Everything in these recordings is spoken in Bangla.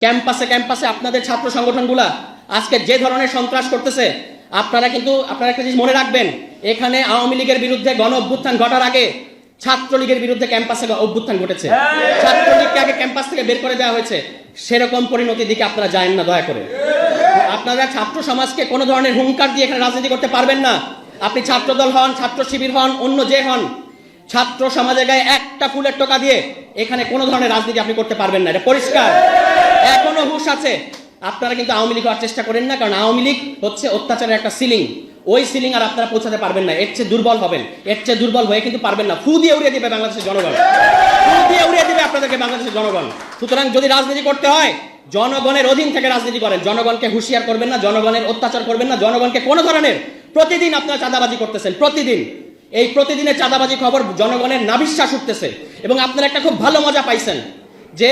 ক্যাম্পাসে ক্যাম্পাসে আপনাদের ছাত্র সংগঠনগুলা আজকে যে ধরনের সন্ত্রাস করতেছে, আপনারা একটা জিনিস মনে রাখবেন, এখানে আওয়ামী লীগের বিরুদ্ধে গণ অভ্যুত্থান ঘটার আগে ছাত্রলীগের বিরুদ্ধে ক্যাম্পাসে অভ্যুত্থান ঘটেছে। ছাত্রলীগকে আগে ক্যাম্পাস থেকে বের করে দেওয়া হয়েছে। সেরকম পরিণতির দিকে আপনারা যায়েন না দয়া করে। আপনারা ছাত্র সমাজকে কোনো ধরনের হুঙ্কার দিয়ে এখানে রাজনীতি করতে পারবেন না। আপনি ছাত্রদল হন, ছাত্র শিবির হন, অন্য যে হন, ছাত্র সমাজের গায়ে একটা ফুলের টোকা দিয়ে এখানে কোনো ধরনের রাজনীতি আপনি করতে পারবেন না, এটা পরিষ্কার। এখনো হুঁশ আছে। আপনারা কিন্তু আওয়ামী লীগ হওয়ার চেষ্টা করেন না, কারণ আওয়ামী লীগ হচ্ছে অত্যাচারের একটা সিলিং। ওই সিলিং আর আপনারা পৌঁছাতে পারবেন না। এর চেয়ে দুর্বল হবেন, এর চেয়ে দুর্বল হয়ে কিন্তু পারবেন না। ফু দিয়ে উড়িয়ে দিবে বাংলাদেশের জনগণ, ফু দিয়ে উড়িয়ে দিবে আপনাদেরকে বাংলাদেশের জনগণ। সুতরাং যদি রাজনীতি করতে হয়, জনগণের অধীন থেকে রাজনীতি করেন। জনগণকে হুঁশিয়ার করবেন না, জনগণের অত্যাচার করবেন না, জনগণকে কোনো ধরনের প্রতিদিন আপনারা চাঁদাবাজি করতেছেন। প্রতিদিন এই প্রতিদিনের চাঁদাবাজি খবর জনগণের নাভিশ্বাস উঠতেছে। এবং আপনারা একটা খুব ভালো মজা পাইছেন যে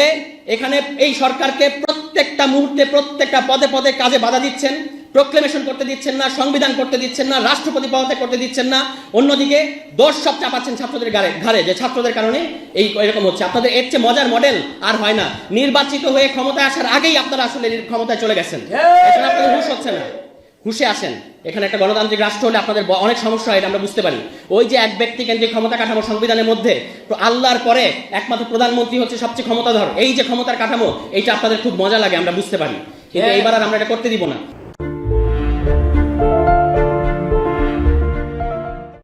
এখানে এই সরকারকে প্রত্যেকটা মুহূর্তে প্রত্যেকটা পদে পদে কাজে বাধা দিচ্ছেন, প্রোক্লেমেশন করতে দিচ্ছেন না, সংবিধান করতে দিচ্ছেন না, রাষ্ট্রপতি পদে করতে দিচ্ছেন না। অন্যদিকে দোষ সব চাপাচ্ছেন ছাত্রদের ঘাড়ে যে ছাত্রদের কারণে এরকম হচ্ছে। আপনাদের এর চেয়ে মজার মডেল আর হয় না। নির্বাচিত হয়ে ক্ষমতায় আসার আগেই আপনারা আসলে ক্ষমতায় চলে গেছেন। এখানে আপনাদের হুঁশ হচ্ছে না। হুঁশে আসেন। এখানে একটা গণতান্ত্রিক রাষ্ট্র হলে আপনাদের অনেক সমস্যা হয়, এটা আমরা বুঝতে পারি। ওই যে এক ব্যক্তি কেন্দ্রিক ক্ষমতা কাঠামো সংবিধানের মধ্যে আল্লাহর পরে একমাত্র প্রধানমন্ত্রী হচ্ছে সবচেয়ে ক্ষমতাধর, এই যে ক্ষমতার কাঠামো, এইটা আপনাদের খুব মজা লাগে, আমরা বুঝতে পারি। কিন্তু এইবার আর আমরা এটা করতে দিব না।